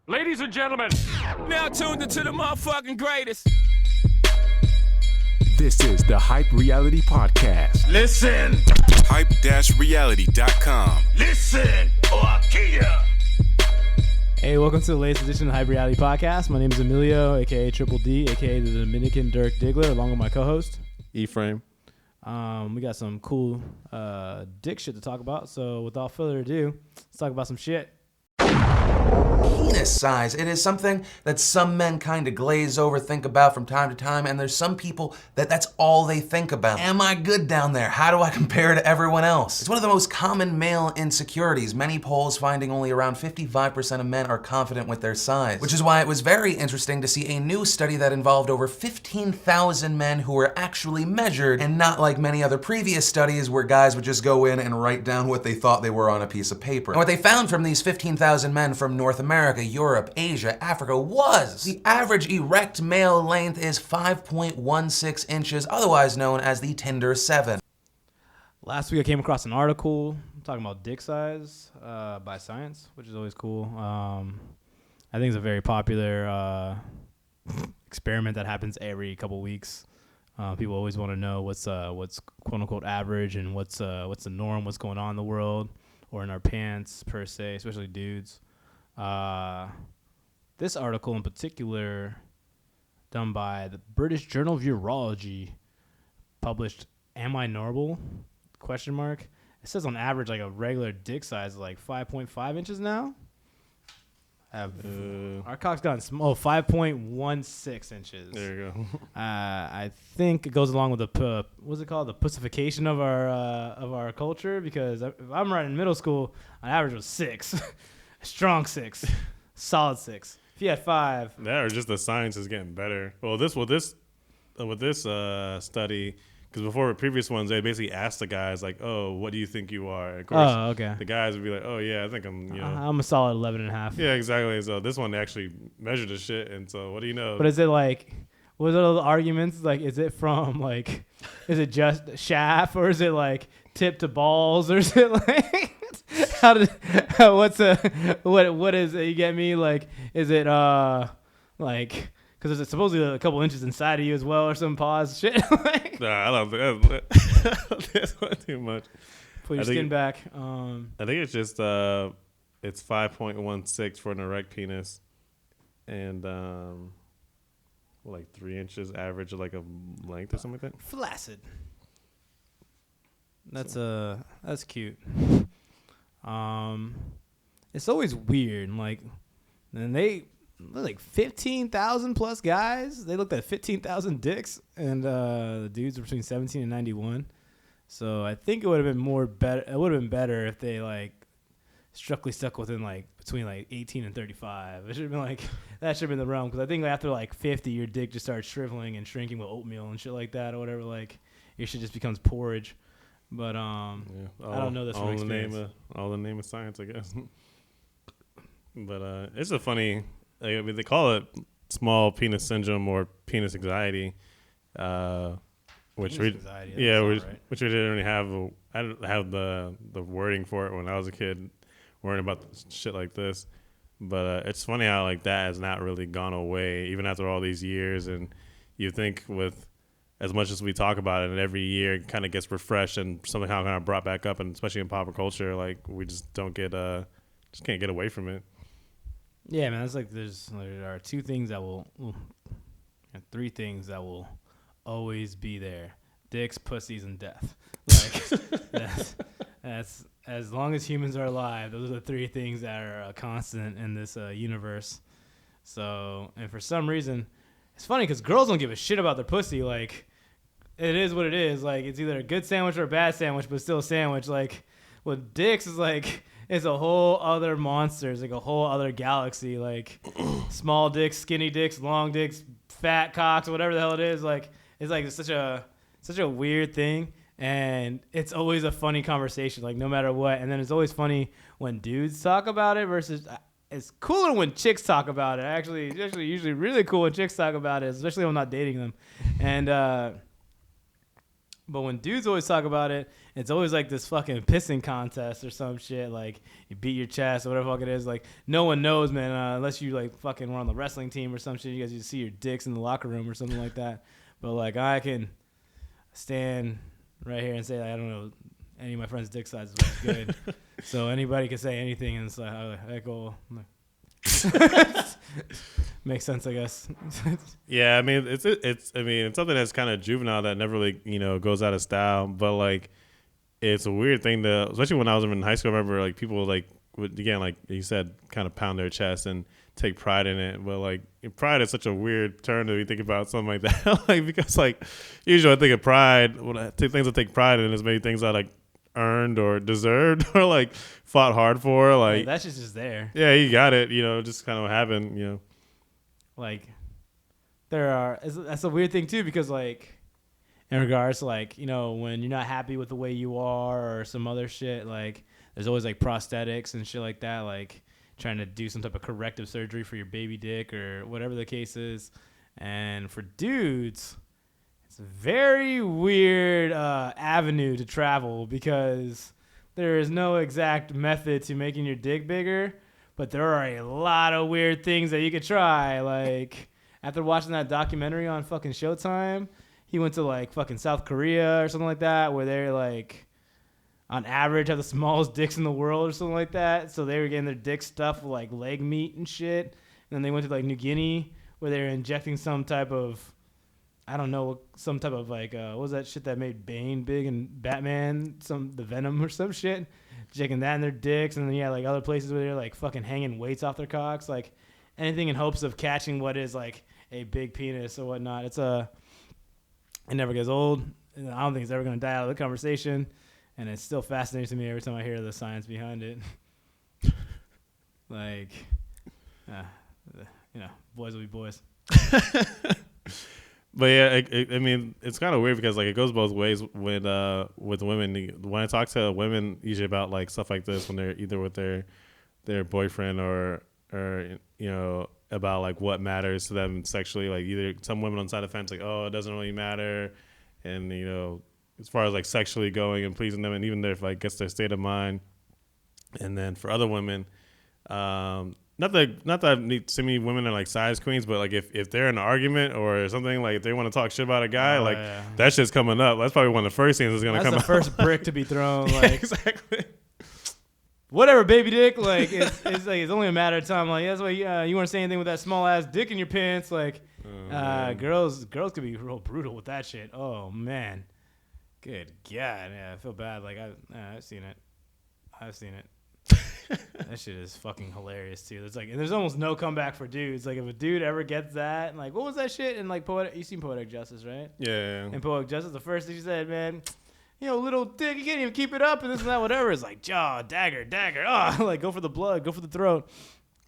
Ladies and gentlemen, now tuned into the motherfucking greatest. This is the Hype Reality Podcast. listen, Hype-reality.com. listen, or I'll kill ya. Hey, welcome to the latest edition of the Hype Reality Podcast. My name is Emilio, aka Triple D, aka the Dominican Dirk Diggler, along with my co-host E-Frame. We got some cool dick shit to talk about. So without further ado, let's talk about some shit. Penis size. It is something that some men kind of glaze over, think about from time to time, and there's some people that's all they think about. Am I good down there? How do I compare to everyone else? It's one of the most common male insecurities. Many polls finding only around 55% of men are confident with their size, which is why it was very interesting to see a new study that involved over 15,000 men who were actually measured, and not like many other previous studies where guys would just go in and write down what they thought they were on a piece of paper. And what they found from these 15,000 men from North America, Europe, Asia, Africa was the average erect male length is 5.16 inches, otherwise known as the Tinder 7. Last week I came across an article talking about dick size by Science, which is always cool. I think it's a very popular experiment that happens every couple weeks. People always want to know what's quote unquote average and what's the norm, what's going on in the world or in our pants per se, especially dudes. This article in particular, done by the British Journal of Urology, published "Am I Normal?" ? It says on average like a regular dick size is like 5.5 inches now. Our cock's gotten small. 5.16 inches. There you go. I think it goes along with the what's it called, the pussification of our culture, because if I'm right in middle school, on average was 6. Strong 6, solid 6. If you had 5, That or just the science is getting better. Well, with this study, because before previous ones, they basically asked the guys like, "Oh, what do you think you are?" And of course, okay. the guys would be like, "Oh yeah, I think I'm, you know." I'm a solid 11.5. Yeah, exactly. So this one they actually measured the shit, and so what do you know? But is it like, what are the arguments? Like, is it from like, is it just shaft, or is it like tip to balls, or is it like? What is it? You get me? Like, is it like, because there's supposedly a couple inches inside of you as well, or some pause shit? Like, Nah, I don't think that's not too much. pull your skin back. I think it's just it's 5.16 for an erect penis, and like 3 inches average of like a length or something like that. Flaccid. That's cute. It's always weird, like, and they like 15,000 plus guys. They looked at 15,000 dicks, and the dudes were between 17 and 91. So I think it would have been better. It would have been better if they like strictly stuck within like between like 18 and 35. It should have been like that. Should have been the realm, because I think after like 50, your dick just starts shriveling and shrinking with oatmeal and shit like that or whatever. Like your shit just becomes porridge. But I don't know this from experience. All the name of science, I guess. But it's a funny. I mean, they call it small penis syndrome or penis anxiety, which we didn't really have. I didn't have the wording for it when I was a kid, worrying about shit like this. But it's funny how like that has not really gone away even after all these years. And you think with as much as we talk about it, and every year it kind of gets refreshed and somehow kind of brought back up, and especially in pop culture, like we just don't get just can't get away from it. Yeah, man, it's like there are 2 things that will, and 3 things that will always be there: dicks, pussies, and death. Like that's as long as humans are alive. Those are the 3 things that are constant in this universe. So, and for some reason, it's funny because girls don't give a shit about their pussy. Like, it is what it is. Like, it's either a good sandwich or a bad sandwich, but still a sandwich. Like, with dicks, is like, it's a whole other monster. It's like a whole other galaxy. Like, small dicks, skinny dicks, long dicks, fat cocks, whatever the hell it is. Like, it's like such a weird thing. And it's always a funny conversation, like, no matter what. And then it's always funny when dudes talk about it versus... It's cooler when chicks talk about it. Actually, usually really cool when chicks talk about it, especially when I'm not dating them. And But when dudes always talk about it, it's always like this fucking pissing contest or some shit. Like you beat your chest or whatever the fuck it is. Like no one knows, man, unless you like fucking were on the wrestling team or some shit. You guys used to see your dicks in the locker room or something like that. But like I can stand right here and say like, I don't know any of my friends' dick sizes was good. So anybody can say anything and it's like I go. Makes sense, I guess. Yeah, I mean it's something that's kind of juvenile that never really goes out of style, but like it's a weird thing to, especially when I was in high school. I remember like people like would, again, like you said, kind of pound their chest and take pride in it. But like pride is such a weird term to be thinking about something like that. Like because like usually I think of pride, when I take things I take pride in is maybe things I like earned or deserved or like fought hard for. Like that's just there. Yeah, you got it. Just kind of what happened. Like that's a weird thing too, because like in regards to like when you're not happy with the way you are or some other shit, like there's always like prosthetics and shit like that, like trying to do some type of corrective surgery for your baby dick or whatever the case is. And for dudes, it's a very weird avenue to travel, because there is no exact method to making your dick bigger, but there are a lot of weird things that you could try. Like after watching that documentary on fucking Showtime, he went to like fucking South Korea or something like that, where they're like on average have the smallest dicks in the world or something like that. So they were getting their dick stuffed with like leg meat and shit. And then they went to like New Guinea, where they were injecting some type of, I don't know, some type of like, what was that shit that made Bane big and Batman, the Venom or some shit? Checking that in their dicks. And then like other places where they're like fucking hanging weights off their cocks, like anything in hopes of catching what is like a big penis or whatnot. It never gets old. And I don't think it's ever going to die out of the conversation. And it's still fascinating to me every time I hear the science behind it. Like, boys will be boys. But yeah, I mean, it's kind of weird because like it goes both ways with women. When I talk to women usually about like stuff like this, when they're either with their boyfriend or about like what matters to them sexually, like either some women on the side of the fence like, oh, it doesn't really matter, and as far as like sexually going and pleasing them, and even if like gets their state of mind. And then for other women, not that so many women are like size queens, but like if they're in an argument or something, like if they want to talk shit about a guy, that shit's coming up. That's probably one of the first things that's gonna come. That's the first brick to be thrown. Like, yeah, exactly. Whatever, baby dick. Like it's only a matter of time. Like that's why you want to say anything with that small ass dick in your pants. Like girls could be real brutal with that shit. Oh man, good God, yeah, I feel bad. Like I've seen it. That shit is fucking hilarious too. There's almost no comeback for dudes. Like if a dude ever gets that, and like what was that shit? And like you seen Poetic Justice, right? Yeah. In Poetic Justice, the first thing she said, man, little dick, you can't even keep it up, and this and that, whatever. It's like jaw, dagger, like go for the blood, go for the throat.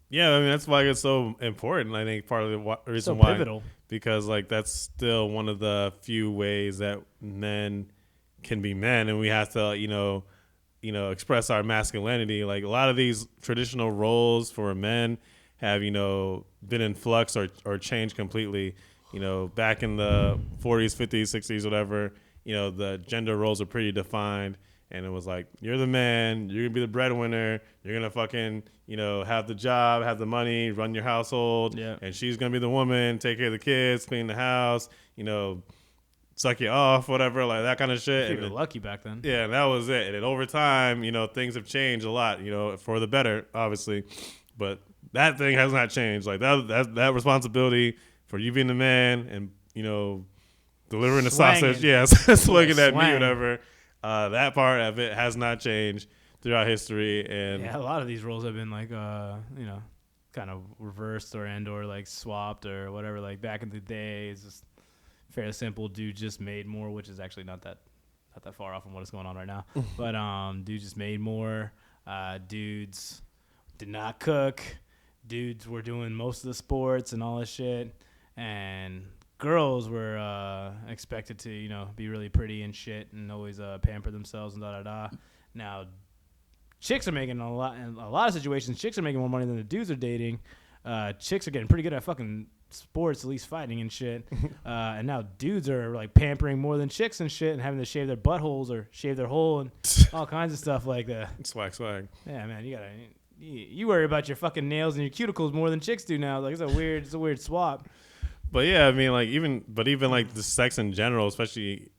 Yeah, I mean that's why it's so important. I think part of the reason so pivotal, because like that's still one of the few ways that men can be men, and we have to express our masculinity. Like a lot of these traditional roles for men have been in flux or changed completely. Back in the 40s, 50s, 60s, whatever. The gender roles are pretty defined, and it was like, you're the man, you're gonna be the breadwinner, you're gonna fucking, have the job, have the money, run your household, and she's gonna be the woman, take care of the kids, clean the house, suck you off, whatever, like that kind of shit. You were lucky back then. Yeah, that was it. And then over time, things have changed a lot, for the better, obviously, but that thing has not changed. Like that responsibility for you being the man and, delivering the sausage, swinging at me, whatever. That part of it has not changed throughout history, and a lot of these roles have been like, kind of reversed or like swapped or whatever. Like back in the day, it's just fairly simple. Dude just made more, which is actually not that far off from what is going on right now. But dude just made more. Dudes did not cook. Dudes were doing most of the sports and all this shit, and girls were expected to, be really pretty and shit and always pamper themselves and da-da-da. Now, chicks are making in a lot of situations, chicks are making more money than the dudes are dating. Chicks are getting pretty good at fucking sports, at least fighting and shit. And now dudes are like pampering more than chicks and shit, and having to shave their buttholes or shave their hole and all kinds of stuff like that. Swag. Yeah, man, you worry about your fucking nails and your cuticles more than chicks do now. Like it's a weird swap. But yeah, I mean, like even like the sex in general, especially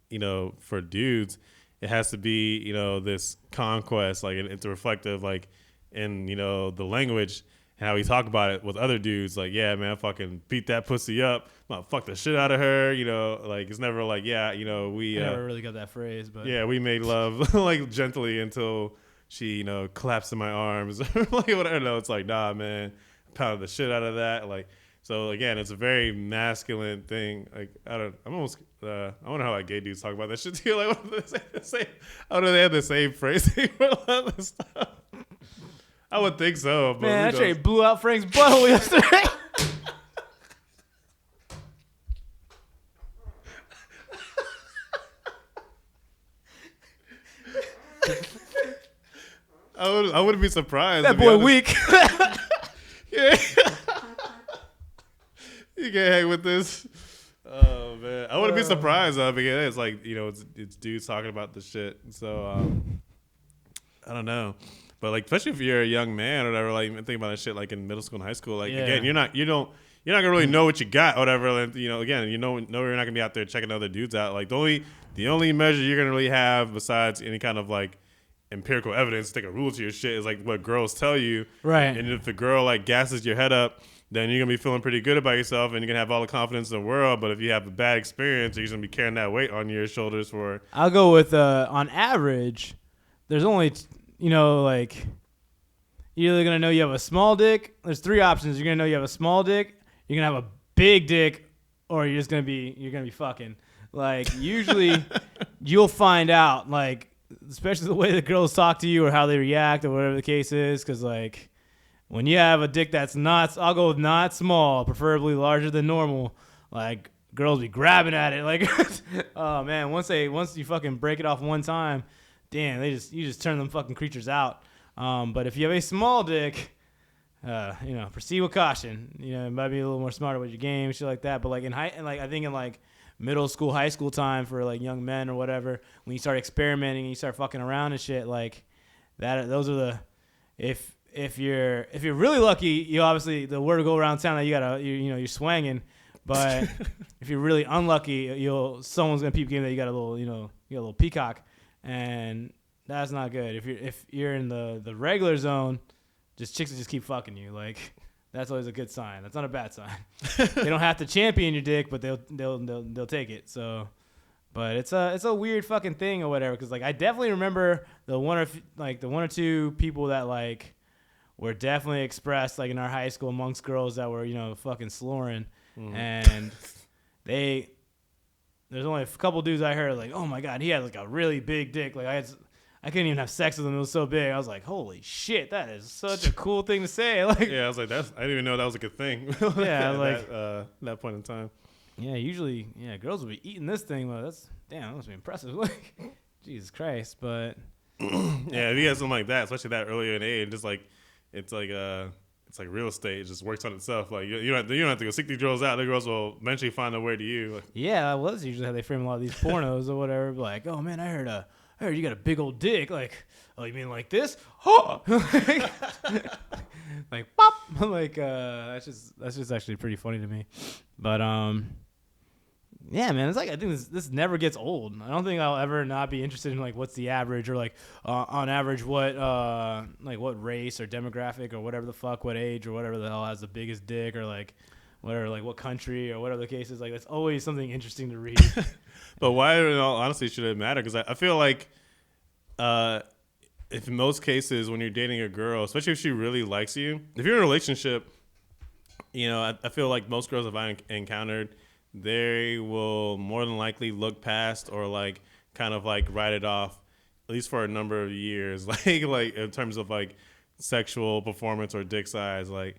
for dudes, it has to be this conquest. Like it's reflective, like in the language and how we talk about it with other dudes. Like, yeah, man, fucking beat that pussy up, fuck the shit out of her. Like it's never like, yeah, we I never really got that phrase, but yeah, we made love like gently until she collapsed in my arms or like whatever. No, it's like, nah, man, pounded the shit out of that. Like, so again, it's a very masculine thing. Like I wonder how like gay dudes talk about that shit too. Like, I wonder if they have the same phrasing for a lot of stuff. I would think so. But man, that straight blew out Frank's butthole yesterday. I wouldn't be surprised. That boy weak. Yeah. You can't hang with this. Oh man, I wouldn't be surprised though, because it's like it's dudes talking about the shit. So I don't know, but like especially if you're a young man or whatever, like think about that shit like in middle school and high school. Like again, you're not gonna really know what you got, or whatever. And, again, you're not gonna be out there checking other dudes out. Like the only measure you're gonna really have besides any kind of like empirical evidence, take a rule to your shit, is like what girls tell you. Right. And if the girl like gasses your head up, then you're going to be feeling pretty good about yourself and you're going to have all the confidence in the world. But if you have a bad experience, you're going to be carrying that weight on your shoulders for... I'll go with, on average, there's only, like, you're either going to know you have a small dick. There's 3 options. You're going to know you have a small dick, you're going to have a big dick, or you're going to be fucking. Like, usually you'll find out, like, especially the way the girls talk to you or how they react or whatever the case is, because, like... When you have a dick that's not, I'll go with not small, preferably larger than normal. Like girls be grabbing at it, like, oh man, once you fucking break it off one time, damn, you just turn them fucking creatures out. But if you have a small dick, proceed with caution. It might be a little more smarter with your game, shit like that. But like I think in like middle school, high school time for like young men or whatever, when you start experimenting and you start fucking around and shit, like that, those are the If you're really lucky, you obviously the word will go around town that you're swanging, but if you're really unlucky, someone's gonna peep game that you got a little peacock, and that's not good. If you're in the regular zone, just chicks will just keep fucking you. Like that's always a good sign. That's not a bad sign. They don't have to champion your dick, but they'll take it. So. But it's a weird fucking thing or whatever, because like I definitely remember the one or two people that like were definitely expressed like in our high school amongst girls that were fucking sloring, and there's only a couple dudes I heard like, oh my god, he had like a really big dick, like I couldn't even have sex with him, it was so big. I was like, holy shit, that is such a cool thing to say. Like yeah, I was like I didn't even know that was a good thing. Yeah, I was like that point in time. Yeah, usually, girls will be eating this thing, but that must be impressive. Like, Jesus Christ, but yeah, if you have something like that, especially that earlier in age, it's like real estate. It just works on itself. Like you don't have to go seek these girls out. The girls will eventually find their way to you. Like, yeah, that was usually how they frame a lot of these pornos or whatever. Like, oh man, I heard you got a big old dick. Like, oh, you mean like this? Oh, like pop. Like that's just actually pretty funny to me. But yeah, man, it's like I think this never gets old. I don't think I'll ever not be interested in like what's the average or like on average what race or demographic or whatever the fuck, what age or whatever the hell has the biggest dick or like whatever, like what country or whatever the case is. Like that's always something interesting to read. But why, in all honesty, should it matter? Because I feel like if in most cases when you're dating a girl, especially if she really likes you, if you're in a relationship, I feel like most girls that I've encountered, they will more than likely look past or like kind of like write it off, at least for a number of years. Like in terms of like sexual performance or dick size, like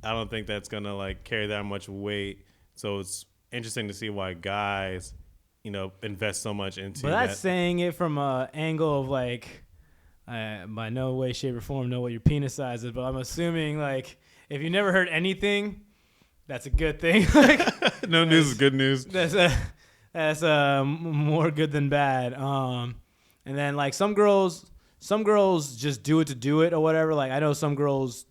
I don't think that's gonna like carry that much weight. So it's interesting to see why guys, invest so much into. But that's saying it from an angle of like, by no way, shape, or form know what your penis size is. But I'm assuming like if you never heard anything. that's a good thing. No news is good news. That's more good than bad. And then like some girls just do it to do it or whatever. Like I know some girls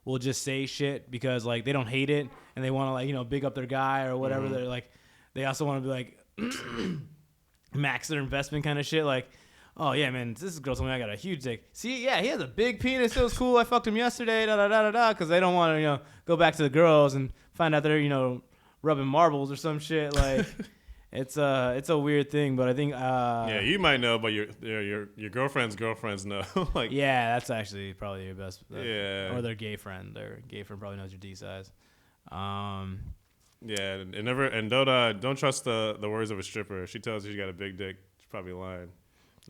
will just say shit because like they don't hate it and they want to like big up their guy or whatever. They're like they also want to be like max their investment kind of shit. Like, oh yeah, man, this girl told me I got a huge dick. See, yeah, he has a big penis. It was cool. I fucked him yesterday. Da da da da da. Because they don't want to go back to the girls and find out they're rubbing marbles or some shit. Like. It's a weird thing, but I think yeah, you might know, but your girlfriend's girlfriends know. Like yeah, that's actually probably your best. Yeah, or their gay friend. Their gay friend probably knows your D size. Yeah, and don't trust the words of a stripper. If she tells you she got a big dick, she's probably lying.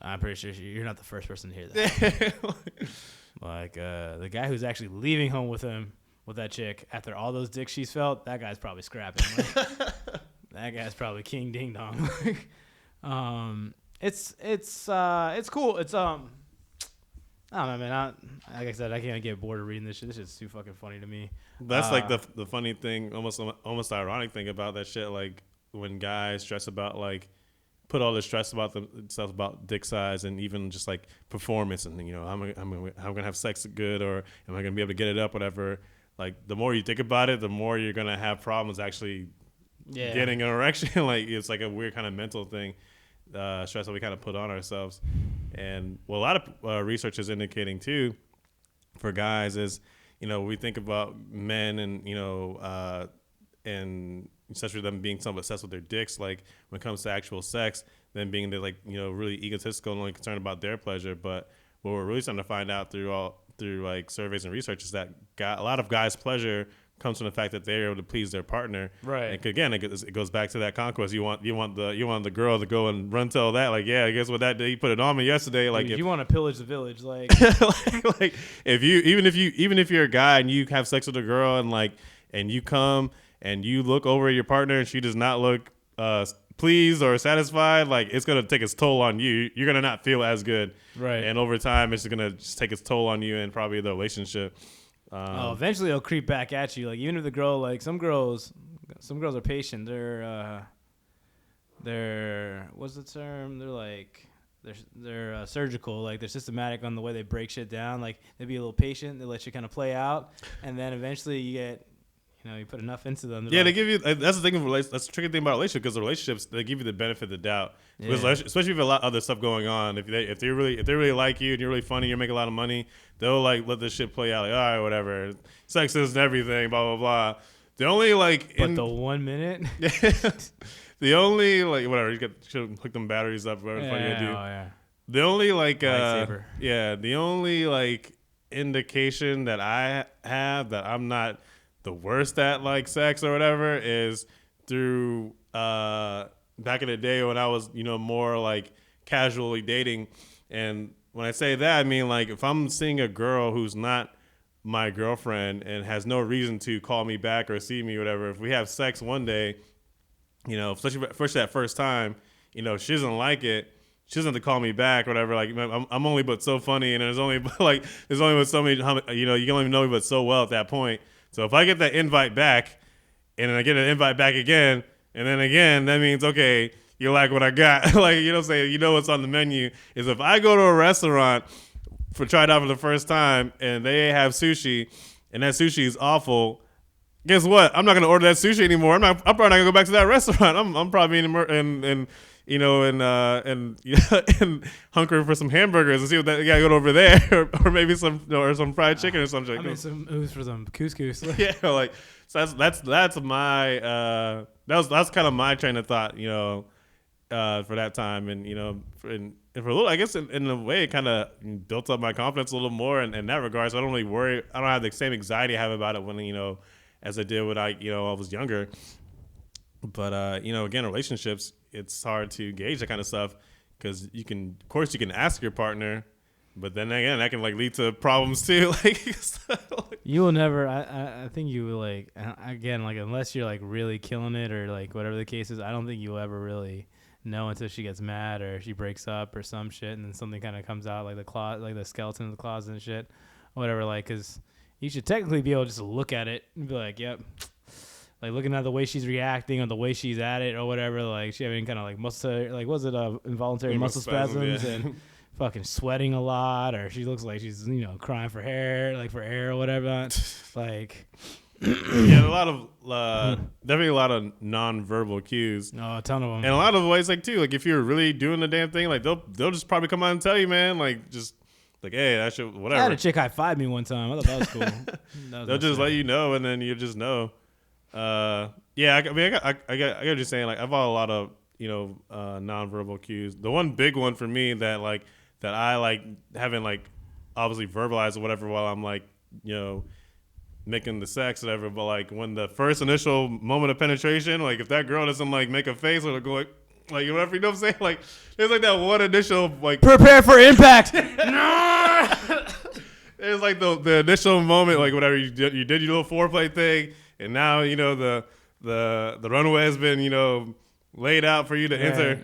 I'm pretty sure you're not the first person to hear that. Like the guy who's actually leaving home with that chick after all those dicks she's felt, that guy's probably scrapping. Like, that guy's probably king ding dong. It's cool. It's I don't know, man. Like I said, I can't get bored of reading this shit. This shit's too fucking funny to me. That's like the funny thing, almost ironic thing about that shit. Like when guys stress about like put all this stress about themselves about dick size and even just like performance and I'm gonna have sex good or am I gonna be able to get it up, whatever. Like the more you think about it, the more you're gonna have problems actually. Yeah. Getting an erection, like it's like a weird kind of mental thing, stress that we kind of put on ourselves. And what a lot of research is indicating too, for guys is, we think about men and and especially them being somewhat obsessed with their dicks. Like when it comes to actual sex, them being really egotistical and only concerned about their pleasure. But what we're really starting to find out through like surveys and research is that a lot of guys' pleasure comes from the fact that they're able to please their partner, right? And again, it goes back to that conquest. You want the girl to go and run tell that, like, yeah, I guess what that day he put it on me yesterday. Like, dude, you want to pillage the village, like, like if you're a guy and you have sex with a girl and you come and you look over at your partner and she does not look pleased or satisfied, like it's gonna take its toll on you. You're gonna not feel as good, right? And over time, it's gonna just take its toll on you and probably the relationship. Eventually it'll creep back at you. Like even if the girl, like some girls are patient. They're what's the term? They're like they're surgical. Like they're systematic on the way they break shit down. Like they be a little patient. They let you kind of play out, and then eventually you get. You put enough into them. Yeah, they give you. That's the thing of relationships. That's the tricky thing about relationships because the relationships they give you the benefit of the doubt. Yeah. Because especially if you have a lot of other stuff going on. If they really like you and you're really funny, you're making a lot of money, they'll like let this shit play out. Like all right, whatever. Sex isn't everything. Blah blah blah. The only the 1 minute. The only whatever you should hook them batteries up. Whatever funny you do. Yeah. The only lightsaber. The only indication that I have that I'm not the worst at sex or whatever is through back in the day when I was more casually dating. And when I say that, I mean if I'm seeing a girl who's not my girlfriend and has no reason to call me back or see me or whatever, if we have sex one day, especially that first time, she doesn't like it, she doesn't have to call me back or whatever. Like I'm only but so funny, and there's only but so many, you can only know me but so well at that point. So if I get that invite back, and then I get an invite back again, and then again, that means, okay, you like what I got. What's on the menu. Is if I go to a restaurant try it out for the first time, and they have sushi, and that sushi is awful, guess what? I'm not going to order that sushi anymore. I'm probably not going to go back to that restaurant. I'm probably and hunkering for some hamburgers and see what you gotta go over there, or maybe some fried chicken or something. I mean, some ooze for some couscous. Yeah, so that's my that's kind of my train of thought, for that time, and for a little, I guess in a way, it kind of built up my confidence a little more in that regard. So I don't really worry. I don't have the same anxiety I have about it when as I did when I was younger. But again, relationships, it's hard to gauge that kind of stuff because you can ask your partner, but then again, that can lead to problems too. You will never. I think you will again unless you're really killing it or whatever the case is. I don't think you'll ever really know until she gets mad or she breaks up or some shit, and then something kind of comes out the skeleton of the closet and shit, whatever. Because you should technically be able to just look at it and be like, yep. like looking at the way she's reacting or the way she's at it or whatever. Like she having kind of like muscle, like was it involuntary muscle spasms and fucking sweating a lot, or she looks like she's crying for hair, like for air or whatever. Like. Yeah, a lot of definitely a lot of non-verbal cues. No, a ton of them, and a lot of ways like too. Like if you're really doing the damn thing, like they'll just probably come out and tell you, man. Like just like, hey, that shit, whatever. I had a chick high-five me one time. I thought that was cool. They'll just let you know, and then you just know. Yeah, I mean, I got just saying, like I've got a lot of non-verbal cues. The one big one for me that I like haven't like obviously verbalized or whatever while I'm like making the sex or whatever, but like when the first initial moment of penetration, like if that girl doesn't like make a face or go like whatever, you know what I'm saying? Like there's like that one initial like prepare for impact. There's like the initial moment, like whatever you did your little foreplay thing, and now the runway has been laid out for you to enter,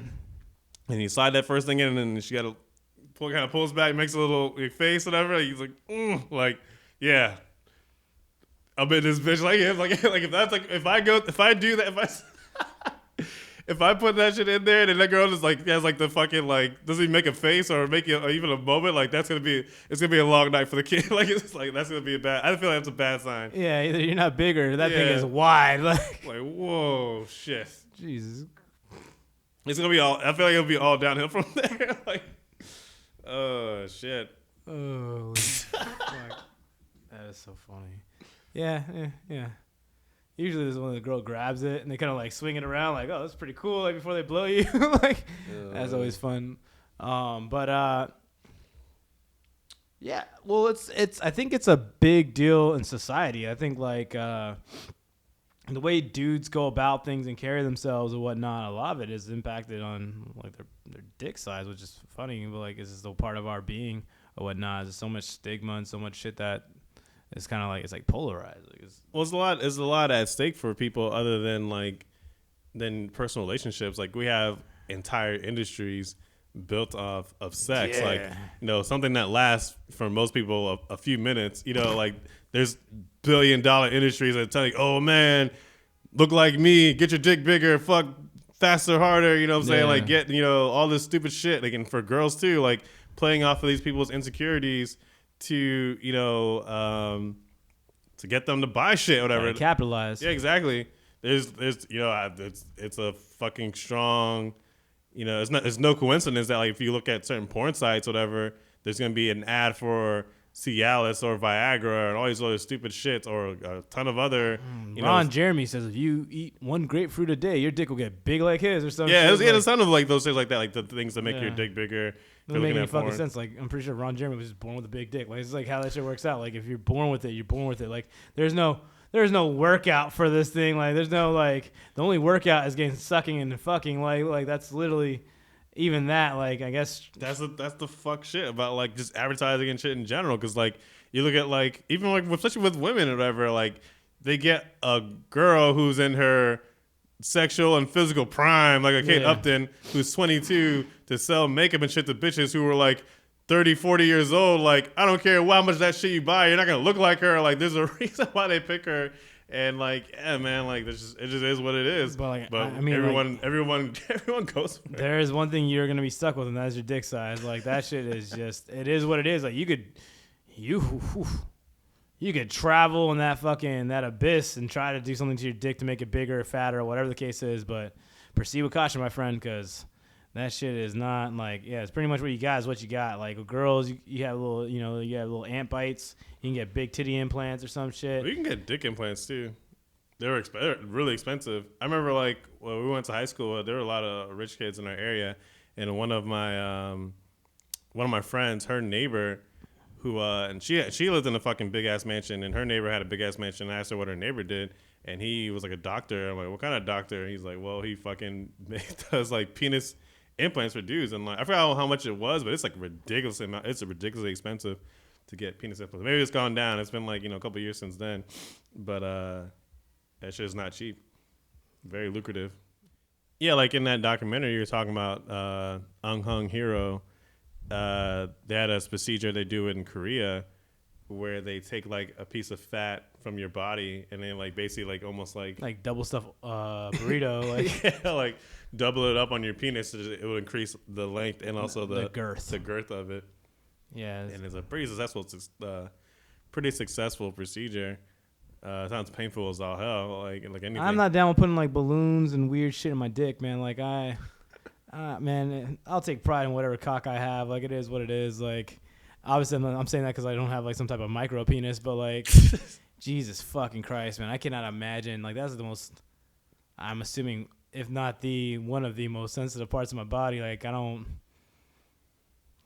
and you slide that first thing in, and she got to pulls back, makes a little face, whatever. He's like, yeah. I'm in this bitch like if that's like if I do that if I put that shit in there and then that girl just like has like the fucking like doesn't even make a face or make it or even a moment, like it's gonna be a long night for the kid. Like it's like that's gonna be a bad. I feel like that's a bad sign. Yeah, either you're not big or that thing is wide. Like whoa shit. Jesus. It's gonna be all. I feel like it'll be all downhill from there. Like oh shit. Oh fuck. That is so funny. Yeah. Usually there's when the girl grabs it and they kind of like swing it around like, oh, that's pretty cool. Like before they blow you, like that's always fun. Yeah. Well, it's. I think it's a big deal in society. I think like the way dudes go about things and carry themselves and whatnot, a lot of it is impacted on like their dick size, which is funny. But like, it's just a part of our being or whatnot. There's so much stigma and so much shit that. It's kind of like it's like polarized. Like there's a lot at stake for people other than personal relationships. Like we have entire industries built off of sex. Yeah. Like something that lasts for most people a few minutes. Like there's billion-dollar industries that tell you, oh man, look like me, get your dick bigger, fuck faster, harder. You know what I'm saying? Like get all this stupid shit. Like and for girls too, like playing off of these people's insecurities. To to get them to buy shit, whatever. Capitalize. Yeah, exactly. There's it's a fucking strong. It's no coincidence that like if you look at certain porn sites, whatever, there's gonna be an ad for Cialis or Viagra and all these other stupid shits or a ton of other. Ron Jeremy says if you eat one grapefruit a day, your dick will get big like his or something. Yeah, there's a ton of like those things like that, like the things that make your dick bigger. Doesn't make any fucking sense. Like I'm pretty sure Ron Jeremy was just born with a big dick. Like it's like how that shit works out. Like if you're born with it, you're born with it. Like there's no workout for this thing. Like there's no like the only workout is getting sucking and fucking. Like that's literally even that. Like I guess that's the fuck shit about like just advertising and shit in general. Because like you look at like even like especially with women or whatever, like they get a girl who's in her sexual and physical prime, like a Kate Upton who's 22 to sell makeup and shit to bitches who were like 30, 40 years old. Like, I don't care how much that shit you buy, you're not gonna look like her. Like, there's a reason why they pick her. And like, yeah, man, like it just is what it is. But I mean, everyone goes for it. There is one thing you're gonna be stuck with, and that's your dick size. Like that shit is just, it is what it is. Like you could travel in that abyss and try to do something to your dick to make it bigger or fatter or whatever the case is, but proceed with caution, my friend, because that shit is not like, it's pretty much what you got is what you got. Like with girls, you have little ant bites. You can get big titty implants or some shit. Well, you can get dick implants too. They're really expensive. I remember like when we went to high school, there were a lot of rich kids in our area, and one of my friends, her neighbor. And she lived in a fucking big ass mansion, and her neighbor had a big ass mansion. I asked her what her neighbor did, and he was like a doctor. I'm like, what kind of doctor? And he's like, well, he fucking does like penis implants for dudes. And like, I forgot how much it was, but it's like ridiculous amount. It's ridiculously expensive to get penis implants. Maybe it's gone down. It's been like a couple of years since then, but that shit is not cheap. Very lucrative. Yeah, like in that documentary you were talking about, UnHung Hero. They had a procedure they do in Korea where they take like a piece of fat from your body, and then like basically like almost like double stuff burrito, like yeah, like double it up on your penis. It will increase the length and also the girth of it. Yeah, and it's a pretty successful procedure. Sounds painful as all hell. Like anything. I'm not down with putting like balloons and weird shit in my dick, man. Like man, I'll take pride in whatever cock I have. Like it is what it is. Like obviously I'm saying that because I don't have like some type of micro penis, but like Jesus fucking Christ, man, I cannot imagine. Like that's the most. I'm assuming, if not one of the most sensitive parts of my body. Like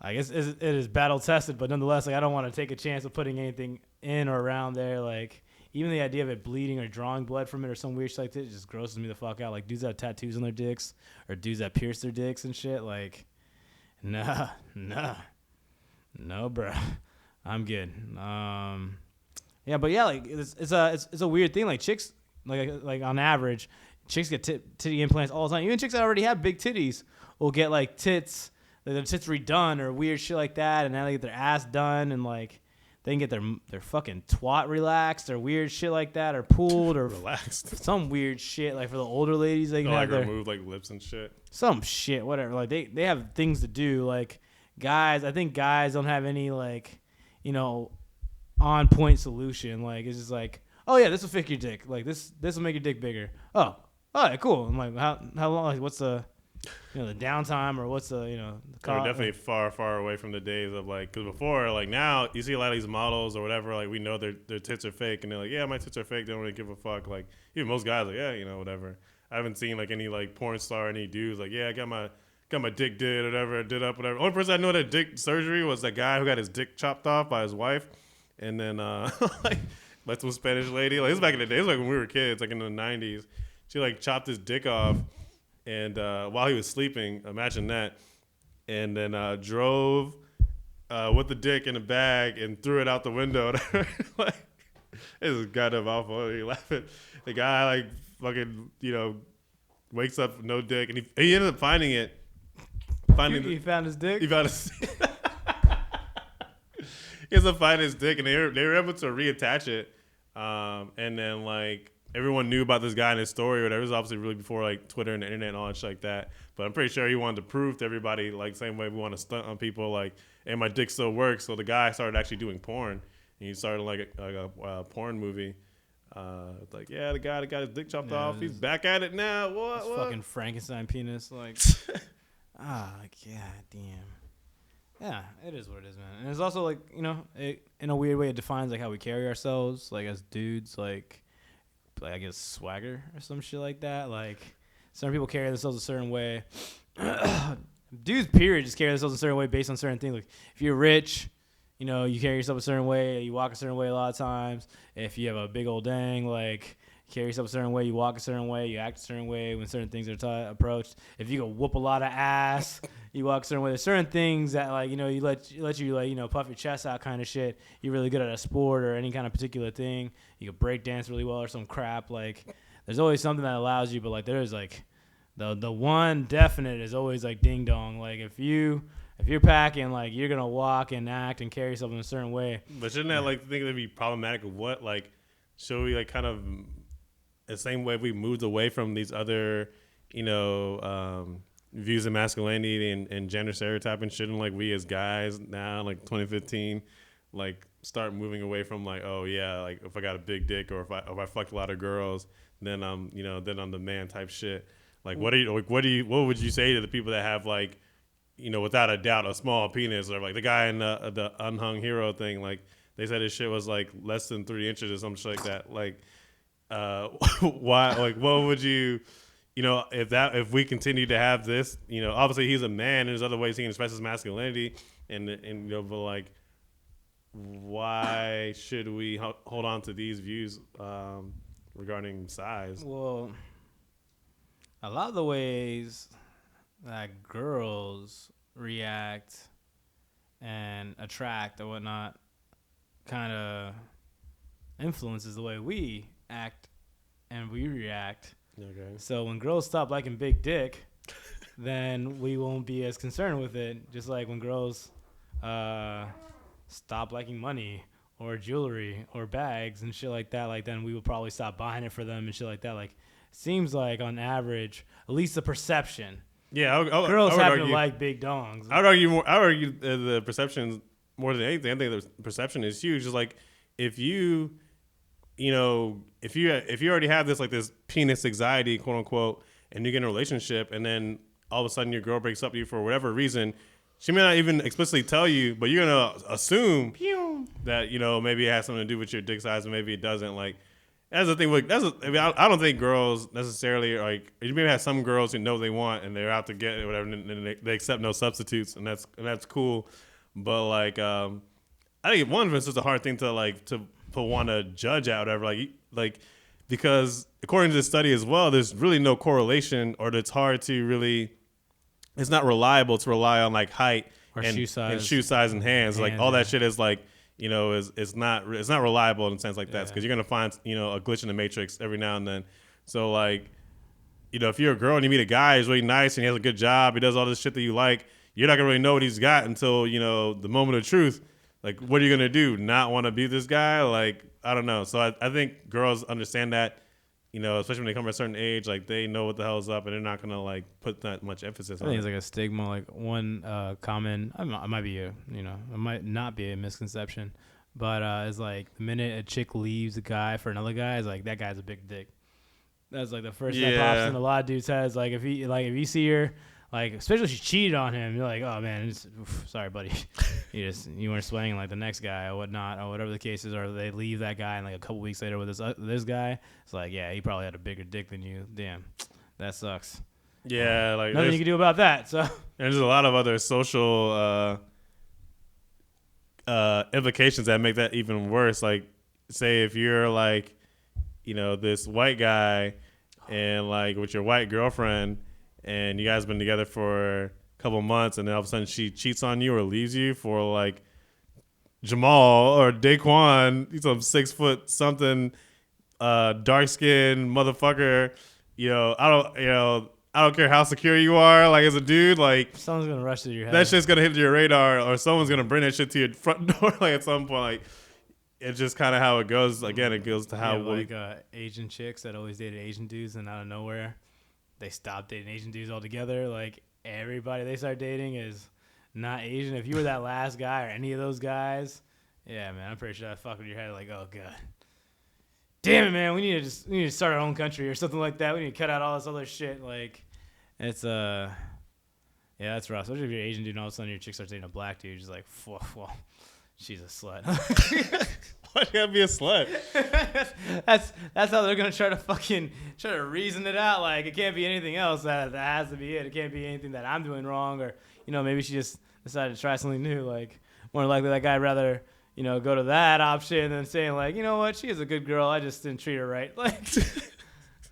I guess it is battle tested, but nonetheless, like I don't want to take a chance of putting anything in or around there. Like even the idea of it bleeding or drawing blood from it or some weird shit like that just grosses me the fuck out. Like dudes that have tattoos on their dicks or dudes that pierce their dicks and shit. Like, no, bro, I'm good. Yeah, but yeah, like it's a weird thing. Like chicks, like on average, chicks get titty implants all the time. Even chicks that already have big titties will get like tits. Like their tits redone or weird shit like that, and now they get their ass done, and like they can get their fucking twat relaxed or weird shit like that, or pulled or relaxed. Some weird shit like for the older ladies, they can like have their remove like lips and shit. Some shit, whatever. Like they have things to do. Like guys, I think guys don't have any like on point solution. Like it's just like, oh yeah, this will fix your dick. Like this will make your dick bigger. Oh, all right, cool. I'm like, how long? Like, what's the the downtime or what's the We're definitely far away from the days of like, because before, like now you see a lot of these models or whatever, like we know their tits are fake and they're like, yeah, my tits are fake, they don't really give a fuck. Like even most guys like, yeah, whatever. I haven't seen like any like porn star, any dudes like, yeah, I got my dick did whatever, did up whatever. Only person I know that dick surgery was that guy who got his dick chopped off by his wife, and then like some Spanish lady, like it was back in the day, it was like when we were kids, like in the 90s, she like chopped his dick off. And while he was sleeping, imagine that, and then drove with the dick in a bag and threw it out the window. Like, this is kind of awful. You laughing. The guy like fucking wakes up with no dick, and he ended up finding it. He found his dick. He found his. He ends up finding his dick, and they were able to reattach it, and then like. Everyone knew about this guy and his story or whatever. It was obviously really before like Twitter and the internet and all that shit like that. But I'm pretty sure he wanted to prove to everybody, like same way we want to stunt on people, like, and my dick still works. So the guy started actually doing porn. And he started like a porn movie. Like, yeah, the guy that got his dick chopped off, he's back at it now. What? Fucking Frankenstein penis. Like, god damn. Yeah, it is what it is, man. And it's also like, in a weird way, it defines like how we carry ourselves, like as dudes, like I guess swagger or some shit like that. Like some people carry themselves a certain way. Dudes, period, just carry themselves a certain way based on certain things. Like if you're rich, you carry yourself a certain way. You walk a certain way a lot of times. If you have a big old dang, like you carry yourself a certain way. You walk a certain way. You act a certain way when certain things are approached. If you go whoop a lot of ass, you walk a certain way. There's certain things that like you let you like puff your chest out kind of shit. You're really good at a sport or any kind of particular thing. You can break dance really well or some crap. Like there's always something that allows you, but like there's like the one definite is always like ding dong. Like if you're packing, like you're gonna walk and act and carry yourself in a certain way. But shouldn't that like think it'd be problematic of what like should we like kind of the same way we moved away from these other views of masculinity and gender stereotyping, shouldn't like we as guys now like 2015 like start moving away from like, oh yeah, like if I got a big dick or if I fucked a lot of girls, then I'm the man type shit. Like what would you say to the people that have like without a doubt a small penis, or like the guy in the UnHung hero thing, like they said his shit was like less than 3 inches or some shit like that. Like why, like what would you if we continue to have this, obviously he's a man and there's other ways he can express his masculinity and but like why should we hold on to these views regarding size? Well, a lot of the ways that girls react and attract or whatnot kind of influences the way we act and we react. Okay. So when girls stop liking big dick, then we won't be as concerned with it. Just like when girls stop liking money or jewelry or bags and shit like that, like then we would probably stop buying it for them and shit like that. Like, seems like on average, at least the perception. Yeah, girls happen to like big dongs. I would argue the perception more than anything. I think the perception is huge. Just like if you already have this penis anxiety, quote unquote, and you get in a relationship, and then all of a sudden your girl breaks up with you for whatever reason, she may not even explicitly tell you, but you're gonna assume that maybe it has something to do with your dick size, and maybe it doesn't. Like, that's the thing. I don't think girls necessarily you may have some girls who know they want and they're out to get it, whatever, and they accept no substitutes, and that's cool. But like, I think one of it's just a hard thing to want to judge out, whatever. Like because according to this study as well, there's really no correlation, or it's hard to really. It's not reliable to rely on like height or and shoe size and hands. Like all that shit is like. Is not reliable in a sense like that, because you're gonna find a glitch in the matrix every now and then. So like, if you're a girl and you meet a guy who's really nice and he has a good job, he does all this shit that you like, you're not gonna really know what he's got until the moment of truth. Like, what are you gonna do? Not want to be this guy? Like, I don't know. So I think girls understand that, especially when they come to a certain age, like they know what the hell's up, and they're not gonna like put that much emphasis on it. I think it's like a stigma. Like one common, it might not be a misconception, but it's like the minute a chick leaves a guy for another guy, it's like that guy's a big dick. That's like the first thing that pops in a lot of dudes' heads. Like if you see her, like especially if she cheated on him, you're like, oh man, sorry buddy, you weren't swinging like the next guy or whatnot, or whatever the case is, or they leave that guy and like a couple weeks later with this guy, it's like, yeah, he probably had a bigger dick than you. Damn, that sucks. Yeah, like nothing you can do about that. So there's a lot of other social implications that make that even worse. Like, say if you're like, this white guy and like with your white girlfriend, and you guys been together for a couple months, and then all of a sudden she cheats on you or leaves you for like Jamal or Daquan, he's some 6 foot something, dark skinned motherfucker. I don't care how secure you are, like as a dude, like someone's gonna rush to your head. That shit's gonna hit your radar, or someone's gonna bring that shit to your front door, like at some point. Like, it's just kind of how it goes. Again, it goes to how Asian chicks that always dated Asian dudes, and out of nowhere they stopped dating Asian dudes altogether. Like, everybody they start dating is not Asian. If you were that last guy or any of those guys, yeah, man, I'm pretty sure that fucked with your head. Like, oh god, damn it, man, we need to start our own country or something like that. We need to cut out all this other shit. Like, it's yeah, that's rough. Especially if you're an Asian dude and all of a sudden your chick starts dating a black dude, just like, well, she's a slut. Why you gotta be a slut? that's how they're gonna try to reason it out. Like, it can't be anything else. That has to be it. It can't be anything that I'm doing wrong, or maybe she just decided to try something new. Like, more likely that guy'd rather go to that option than saying like, you know what, she is a good girl, I just didn't treat her right. Like,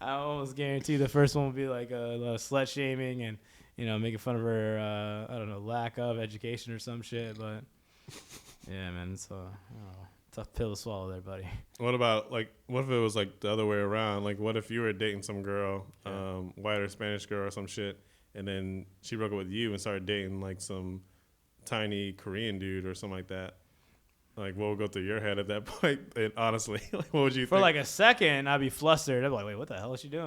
I almost guarantee the first one will be like a lot of slut shaming and making fun of her I don't know, lack of education or some shit. But yeah, man, it's tough pill to swallow there, buddy. What if it was like the other way around? Like, what if you were dating some girl, white or Spanish girl or some shit, and then she broke up with you and started dating like some tiny Korean dude or something like that? Like, what would go through your head at that point? And honestly, like, what would you think? For like a second, I'd be flustered. I'd be like, wait, what the hell is she doing?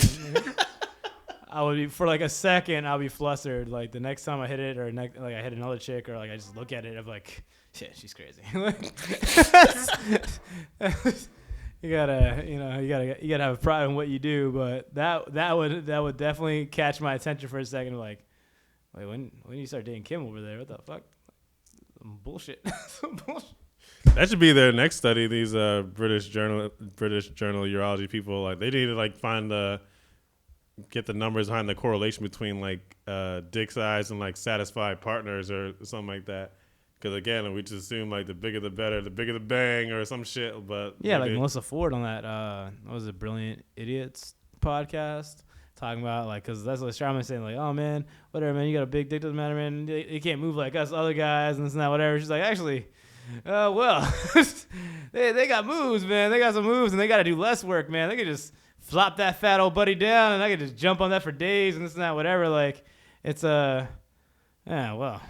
For like a second, I'll be flustered. Like, the next time I hit it, or like I hit another chick, or like I just look at it, I'm like, shit, she's crazy. you gotta have pride in what you do. But that would definitely catch my attention for a second. Like, wait, when you start dating Kim over there, what the fuck? Some bullshit. That should be their next study. These British journal urology people, like, they need to like get the numbers behind the correlation between like dick size and like satisfied partners or something like that. Because again, we just assume like the bigger the better, the bigger the bang or some shit. But yeah, like Melissa Ford on that what was it, Brilliant Idiots podcast, talking about like, because that's what Charlamagne saying, like, oh man, whatever, man, you got a big dick, doesn't matter, man, you can't move like us other guys and this and that, whatever. She's like, actually, well, they got moves, man. They got some moves, and they got to do less work, man. They could just flop that fat old buddy down, and I could just jump on that for days and this and that, whatever. Like, it's Yeah, well.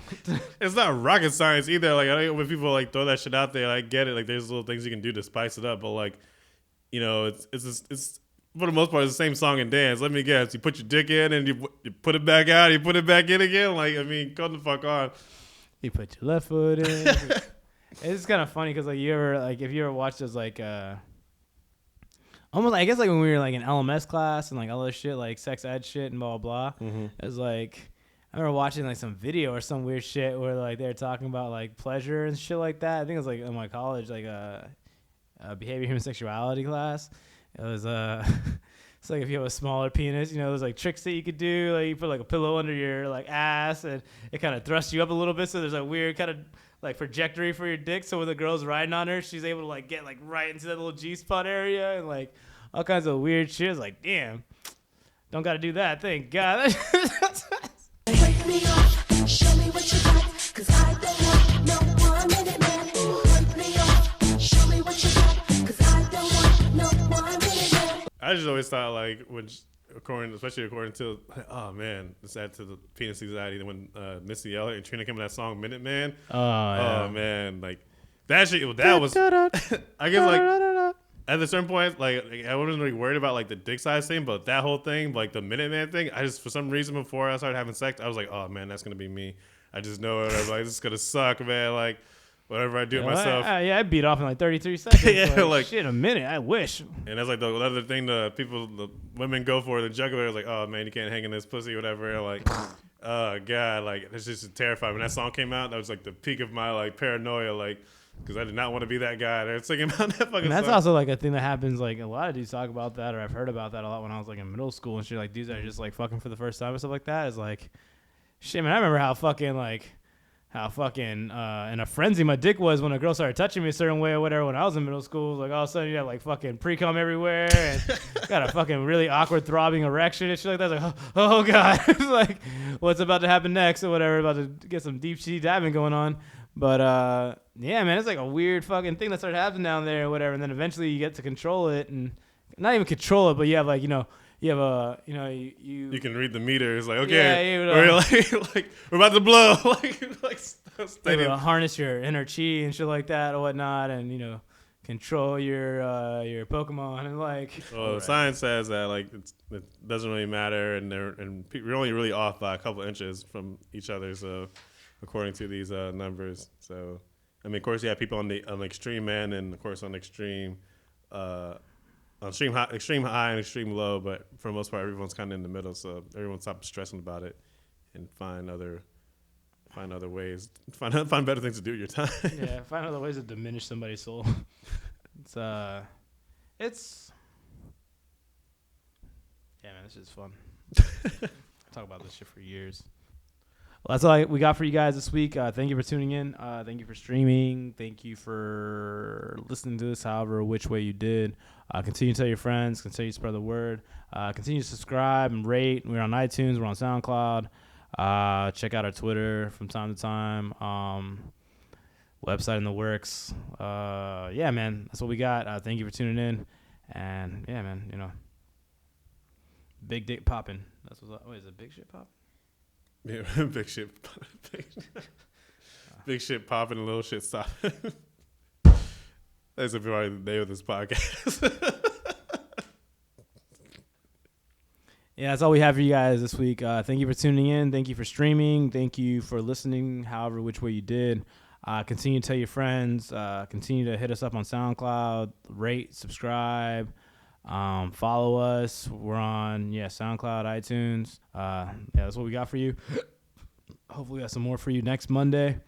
It's not rocket science either. Like, I don't, when people like throw that shit out there, I get it. Like, there's little things you can do to spice it up, but like, you know, it's for the most part, it's the same song and dance. Let me guess. You put your dick in and you put it back out. You put it back in again. Like, I mean, come the fuck on. You put your left foot in. It's kind of funny because like if you ever watch those like almost I guess like when we were like in LMS class and like all this shit like sex ed shit and blah blah blah. It was like I remember watching like some video or some weird shit where like they were talking about like pleasure and shit like that. I think it was like in my college like behavior human sexuality class. It was it's like if you have a smaller penis, you know, there's like tricks that you could do. Like you put like a pillow under your like ass and it kind of thrusts you up a little bit. So there's a weird kind of like trajectory for your dick. So when the girl's riding on her, she's able to like get like right into that little G-spot area and like all kinds of weird shit. It's like, damn, don't got to do that. Thank God. Break me off, show me what you got, 'cause I don't want no 1 minute man. Break me off, show me what you got, 'cause I don't want no 1 minute man. I just always thought like especially according to oh man, it's add to the penis anxiety when Missy Elliott and Trina came with that song Minute Man. Oh man, like that shit. That was I guess like at a certain point, like I wasn't really worried about like the dick size thing, but that whole thing, like the Minute Man thing, I just for some reason before I started having sex, I was like, oh man, that's gonna be me. I just know it. I was like, this is gonna suck, man. Like whatever I do it myself. I beat off in like 33 seconds. Yeah, like shit, a minute. I wish. And that's like the other thing the women go for. The juggler is like, oh man, you can't hang in this pussy, or whatever. Like, oh god, like it's just terrifying. When that song came out, that was like the peak of my like paranoia, like. Because I did not want to be that guy. They're singing about that fucking. And that's song. also like a thing that happens. Like a lot of dudes talk about that, or I've heard about that a lot when I was like in middle school and shit. Like dudes that are just like fucking for the first time and stuff like that. Is like, shit, man. I remember how fucking in a frenzy my dick was when a girl started touching me a certain way or whatever. When I was in middle school, like all of a sudden you have like fucking pre-cum everywhere and got a fucking really awkward throbbing erection and shit like that. It's like, oh god, it's like what's about to happen next or whatever. About to get some deep sea diving going on. But yeah, man, it's like a weird fucking thing that started happening down there or whatever, and then eventually you get to control it, and not even control it, but you have like you can read the meter. It's like okay, we're like we're about to blow, like harness your inner chi and shit like that or whatnot, and control your Pokemon and like. Well, science says that like it doesn't really matter, and we're only really off by a couple inches from each other, so. According to these numbers, so I mean, of course, you have people on the extreme end, and of course on extreme high and extreme low. But for the most part, everyone's kind of in the middle. So everyone stop stressing about it and find other ways, find better things to do with your time. Yeah, find other ways to diminish somebody's soul. It's yeah, man, this is fun. Talk about this shit for years. Well, that's all we got for you guys this week. Thank you for tuning in. Thank you for streaming. Thank you for listening to this, however, which way you did. Continue to tell your friends. Continue to spread the word. Continue to subscribe and rate. We're on iTunes. We're on SoundCloud. Check out our Twitter from time to time. Website in the works. Yeah, man. That's what we got. Thank you for tuning in. And, yeah, man, big dick popping. That's what's up. Wait, is it big shit popping? Yeah, big shit popping and little shit stopping. That's probably the name of this podcast. Yeah, that's all we have for you guys this week. Thank you for tuning in. Thank you for streaming. Thank you for listening, however, which way you did. Continue to tell your friends. Continue to hit us up on SoundCloud. Rate, subscribe. Follow us. We're on SoundCloud, iTunes. Yeah, that's what we got for you. Hopefully we got some more for you next Monday.